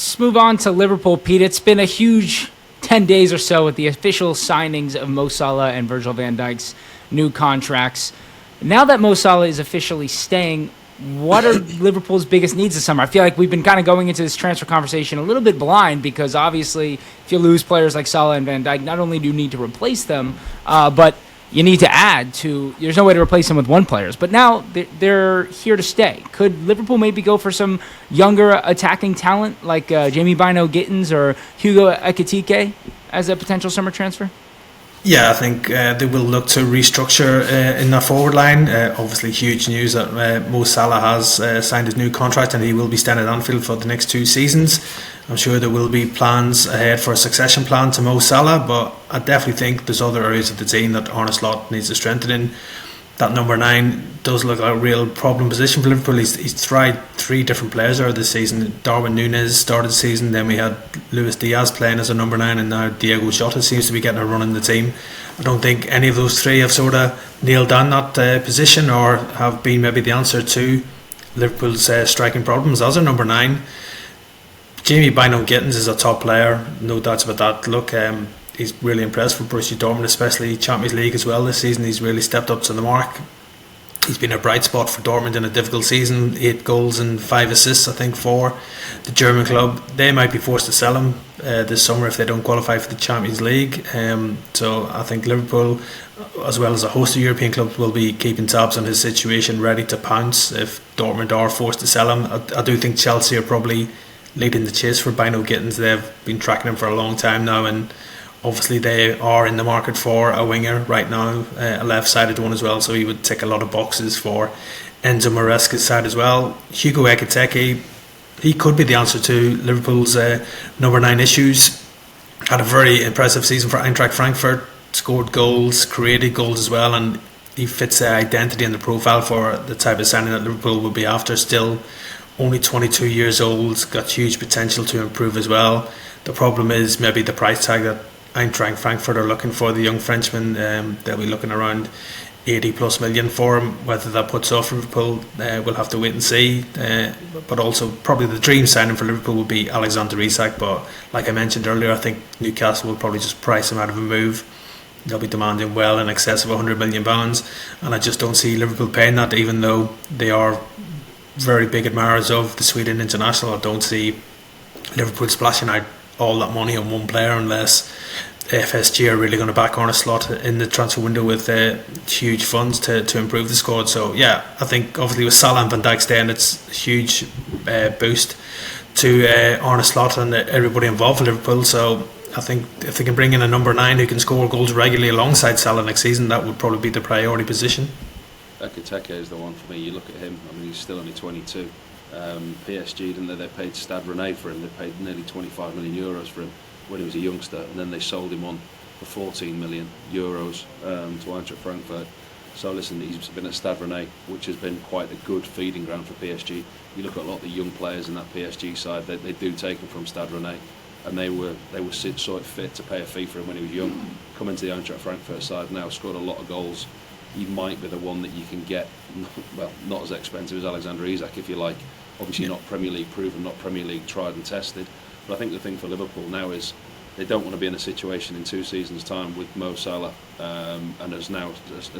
Let's move on to Liverpool, Pete. It's been a huge 10 days or so with the official signings of Mo Salah and Virgil van Dijk's new contracts. Now that Mo Salah is officially staying, what are Liverpool's biggest needs this summer? I feel like we've been kind of going into this transfer conversation a little bit blind because obviously if you lose players like Salah and Van Dijk, not only do you need to replace them, but you need to add to. There's no way to replace them with one players. But now they're here to stay. Could Liverpool maybe go for some younger attacking talent like Jamie Bino Gittins or Hugo Ekitike as a potential summer transfer? Yeah, I think they will look to restructure in that forward line. Obviously, huge news that Mo Salah has signed his new contract and he will be staying at Anfield for the next 2 seasons. I'm sure there will be plans ahead for a succession plan to Mo Salah, but I definitely think there's other areas of the team that Arne Slot needs to strengthen in. That number 9 does look like a real problem position for Liverpool. He's tried 3 different players there this season. Darwin Núñez started the season, then we had Luis Diaz playing as a number 9, and now Diego Jota seems to be getting a run in the team. I don't think any of those 3 have sort of nailed down that position or have been maybe the answer to Liverpool's striking problems as a number 9. Jamie Bino Gittins is a top player, no doubts about that. Look, he's really impressed with Borussia Dortmund, especially Champions League as well this season. He's really stepped up to the mark. He's been a bright spot for Dortmund in a difficult season. 8 goals and 5 assists, I think, for the German club. They might be forced to sell him this summer if they don't qualify for the Champions League. So I think Liverpool, as well as a host of European clubs, will be keeping tabs on his situation, ready to pounce if Dortmund are forced to sell him. I do think Chelsea are probably leading the chase for Bino Gittins. They've been tracking him for a long time now, and obviously they are in the market for a winger right now, a left-sided one as well, so he would tick a lot of boxes for Enzo Maresca's side as well. Hugo Ekitike, he could be the answer to Liverpool's number 9 issues. Had a very impressive season for Eintracht Frankfurt, scored goals, created goals as well, and he fits the identity and the profile for the type of signing that Liverpool will be after. Still only 22 years old, got huge potential to improve as well. The problem is maybe the price tag that Eintracht Frankfurt are looking for the young Frenchman. They'll be looking around 80 plus million for him. Whether that puts off Liverpool, we'll have to wait and see. But also probably the dream signing for Liverpool would be Alexander Isak, but like I mentioned earlier, I think Newcastle will probably just price him out of a move. They'll be demanding well in excess of £100 million, and I just don't see Liverpool paying that, even though they are very big admirers of the Sweden international. I don't see Liverpool splashing out all that money on one player unless FSG are really going to back Arne Slot in the transfer window with huge funds to improve the squad. So yeah, I think obviously with Salah and Van Dijk staying, it's a huge boost to Arne Slot and everybody involved with Liverpool. So I think if they can bring in a number 9 who can score goals regularly alongside Salah next season, that would probably be the priority position. Ekitike is the one for me. You look at him, I mean, he's still only 22. PSG, didn't they? They paid Stade Rennais for him. They paid nearly 25 million euros for him when he was a youngster, and then they sold him on for 14 million euros to Eintracht Frankfurt. So listen, he's been at Stade Rennais, which has been quite a good feeding ground for PSG. You look at a lot of the young players in that PSG side, they do take him from Stade Rennais, and they saw it fit to pay a fee for him when he was young. Come into the Eintracht Frankfurt side now, scored a lot of goals. He might be the one that you can get, well, not as expensive as Alexander Isak, if you like. Obviously not Premier League proven, not Premier League tried and tested. But I think the thing for Liverpool now is they don't want to be in a situation in 2 seasons' time with Mo Salah and as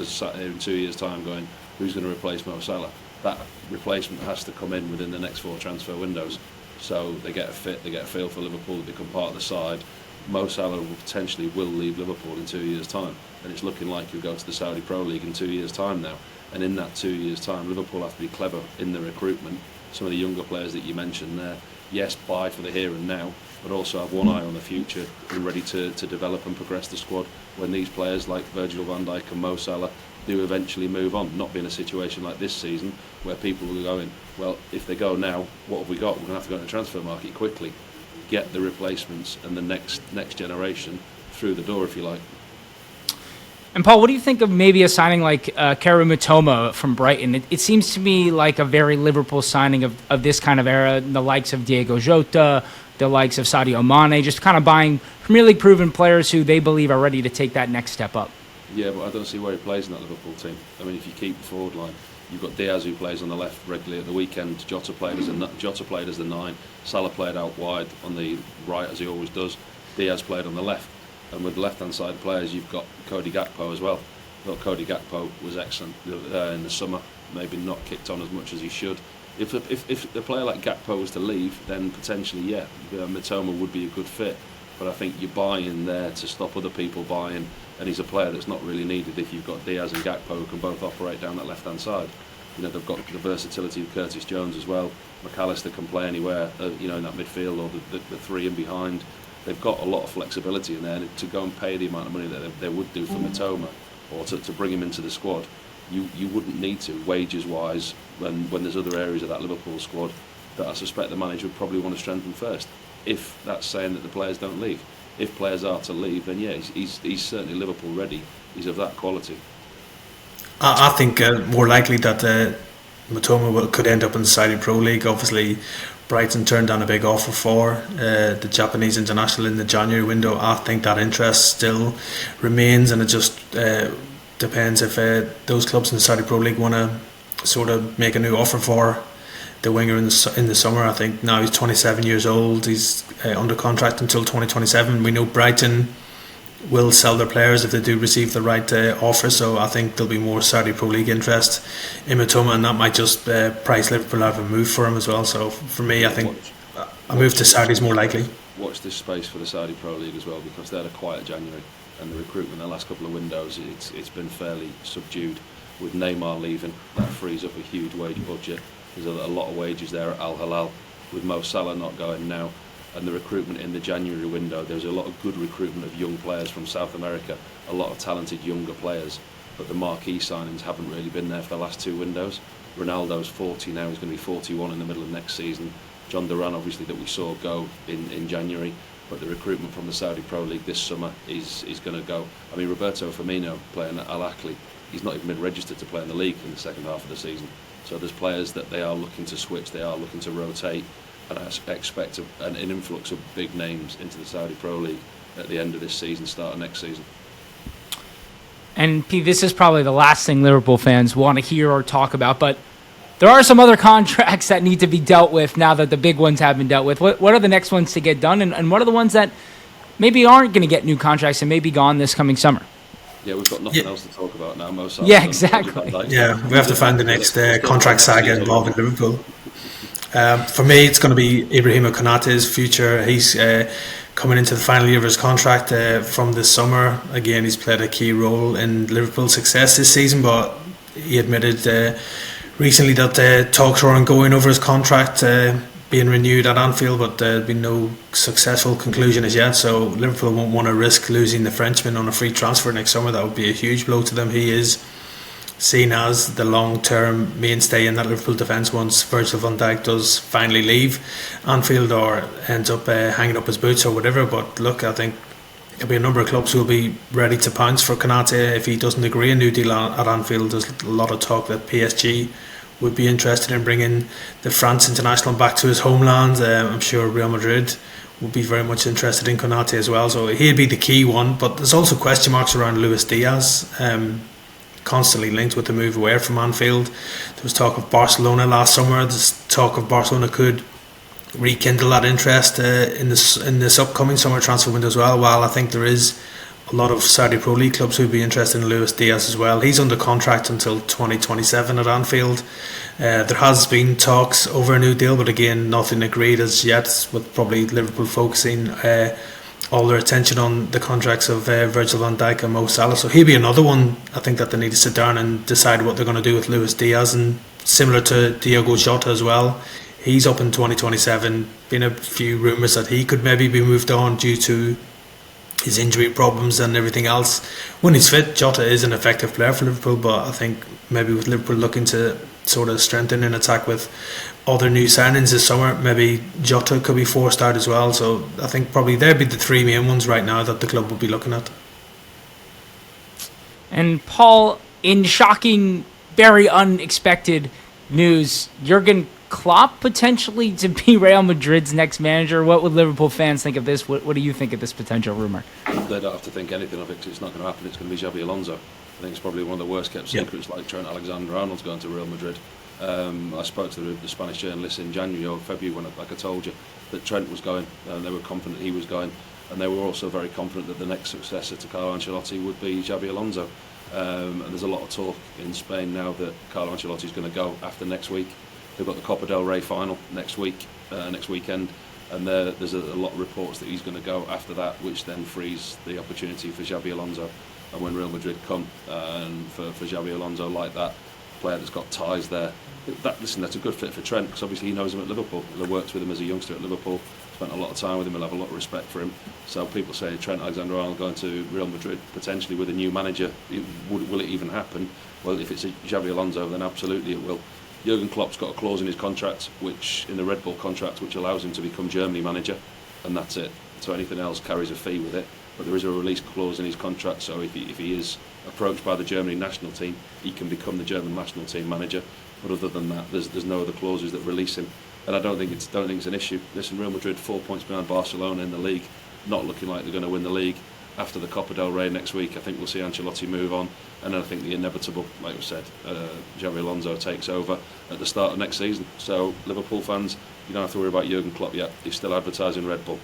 sat here in 2 years' time going, who's going to replace Mo Salah? That replacement has to come in within the next 4 transfer windows. So they get a fit, they get a feel for Liverpool, they become part of the side. Mo Salah potentially will leave Liverpool in 2 years' time, and it's looking like he'll go to the Saudi Pro League in 2 years' time now. And in that 2 years' time, Liverpool have to be clever in the recruitment. Some of the younger players that you mentioned there, yes, buy for the here and now, but also have one eye on the future and ready to develop and progress the squad when these players like Virgil van Dijk and Mo Salah do eventually move on. Not be in a situation like this season where people will go in, well, if they go now, what have we got? We're going to have to go in the transfer market quickly, get the replacements and the next generation through the door, if you like. And Paul, what do you think of maybe a signing like Karu Mitoma from Brighton? It seems to me like a very Liverpool signing of this kind of era, the likes of Diego Jota, the likes of Sadio Mane, just kind of buying Premier League proven players who they believe are ready to take that next step up. Yeah, but I don't see where he plays in that Liverpool team. I mean, if you keep the forward line, You've got Diaz who plays on the left regularly at the weekend. Jota played as the 9. Salah played out wide on the right as he always does. Diaz played on the left. And with the left-hand side players, you've got Cody Gakpo as well. Thought Cody Gakpo was excellent in the summer. Maybe not kicked on as much as he should. If a player like Gakpo was to leave, then potentially, Mitoma would be a good fit. But I think you're buying there to stop other people buying, and he's a player that's not really needed if you've got Diaz and Gakpo who can both operate down that left-hand side. They've got the versatility of Curtis Jones as well. McAllister can play anywhere, in that midfield or the three in behind. They've got a lot of flexibility in there, and to go and pay the amount of money that they would do for Mitoma, or to bring him into the squad, you wouldn't need to, wages-wise, when there's other areas of that Liverpool squad that I suspect the manager would probably want to strengthen first, if that's saying that the players don't leave. If players are to leave, then he's certainly Liverpool ready. He's of that quality. I think more likely that Mitoma could end up in the Saudi Pro League. Obviously, Brighton turned down a big offer for the Japanese international in the January window. I think that interest still remains, and it just depends if those clubs in the Saudi Pro League want to sort of make a new offer for the winger in the summer. I think now he's 27 years old. He's under contract until 2027. We know Brighton will sell their players if they do receive the right offer, so I think there'll be more Saudi Pro League interest in Mitoma, and that might just price Liverpool out of a move for him as well. So for me, I think a move to Saudi is more likely. Watch this space for the Saudi Pro League as well, because they had a quiet January, and the recruitment in the last couple of windows, it's been fairly subdued. With Neymar leaving, that frees up a huge wage budget. There's a lot of wages there at Al Hilal. With Mo Salah not going now, and the recruitment in the January window, there's a lot of good recruitment of young players from South America, a lot of talented younger players, but the marquee signings haven't really been there for the last two windows. Ronaldo's 40 now, he's going to be 41 in the middle of next season. John Duran, obviously, that we saw go in January, but the recruitment from the Saudi Pro League this summer is going to go. I mean, Roberto Firmino playing at Al Ahly, he's not even been registered to play in the league in the second half of the season. So there's players that they are looking to switch, they are looking to rotate, and I expect an influx of big names into the Saudi Pro League at the end of this season, start of next season. And Pete, this is probably the last thing Liverpool fans want to hear or talk about, but there are some other contracts that need to be dealt with now that the big ones have been dealt with. What are the next ones to get done, and what are the ones that maybe aren't going to get new contracts and may be gone this coming summer? Yeah, we've got nothing else to talk about now. Mo Salah, yeah, exactly. Yeah, we have to find the next contract saga involving Liverpool. For me, it's going to be Ibrahima Konate's future. He's coming into the final year of his contract from this summer. Again, he's played a key role in Liverpool's success this season, but he admitted recently that talks were ongoing over his contract being renewed at Anfield, but there's been no successful conclusion as yet. So Liverpool won't want to risk losing the Frenchman on a free transfer next summer. That would be a huge blow to them. He is seen as the long-term mainstay in that Liverpool defence once Virgil van Dijk does finally leave Anfield or ends up hanging up his boots or whatever. But look, I think there'll be a number of clubs who will be ready to pounce for Konate if he doesn't agree a new deal at Anfield. There's a lot of talk that PSG would be interested in bringing the France international back to his homeland. I'm sure Real Madrid would be very much interested in Konate as well, so he'd be the key one. But there's also question marks around Luis Diaz, constantly linked with the move away from Anfield. There was talk of Barcelona last summer. There's talk of Barcelona could rekindle that interest in this upcoming summer transfer window as well. While I think there is a lot of Saudi Pro League clubs who would be interested in Luis Diaz as well. He's under contract until 2027 at Anfield. There has been talks over a new deal, but again, nothing agreed as yet, with probably Liverpool focusing all their attention on the contracts of Virgil van Dijk and Mo Salah. So he'll be another one, I think, that they need to sit down and decide what they're going to do with Luis Diaz. And similar to Diogo Jota as well, he's up in 2027. Been a few rumours that he could maybe be moved on due to his injury problems and everything else. When he's fit, Jota is an effective player for Liverpool, but I think maybe with Liverpool looking to sort of strengthen an attack with other new signings this summer, maybe Jota could be forced out as well. So I think probably they'd be the three main ones right now that the club will be looking at. And Paul, in shocking, very unexpected news, Jurgen Klopp potentially to be Real Madrid's next manager. What would Liverpool fans think of this? What do you think of this potential rumour? They don't have to think anything of it, because it's not going to happen. It's going to be Xabi Alonso. I think it's probably one of the worst kept secrets, like Trent Alexander-Arnold's going to Real Madrid. I spoke to the Spanish journalists in January or February when, like I told you, that Trent was going, and they were confident he was going, and they were also very confident that the next successor to Carlo Ancelotti would be Xabi Alonso. And there's a lot of talk in Spain now that Carlo Ancelotti is going to go after next week. They've got the Copa del Rey final next weekend, and there's a lot of reports that he's going to go after that, which then frees the opportunity for Xabi Alonso. And when Real Madrid come, and for Xabi Alonso like that, player that's got ties there, that's a good fit for Trent, because obviously he knows him at Liverpool. He worked with him as a youngster at Liverpool, spent a lot of time with him, he'll have a lot of respect for him. So people say Trent Alexander-Arnold going to Real Madrid, potentially with a new manager, will it even happen? Well, if it's a Xabi Alonso, then absolutely it will. Jurgen Klopp's got a clause in his contract, in the Red Bull contract, which allows him to become Germany manager, and that's it. So anything else carries a fee with it. But there is a release clause in his contract, so if he is approached by the Germany national team, he can become the German national team manager. But other than that, there's no other clauses that release him, and I don't think it's an issue. Listen, Real Madrid 4 points behind Barcelona in the league, not looking like they're going to win the league. After the Copa del Rey next week, I think we'll see Ancelotti move on, and I think the inevitable, like we said, Xabi Alonso takes over at the start of next season. So Liverpool fans, you don't have to worry about Jurgen Klopp yet. He's still advertising Red Bull,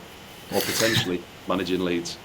or potentially managing Leeds.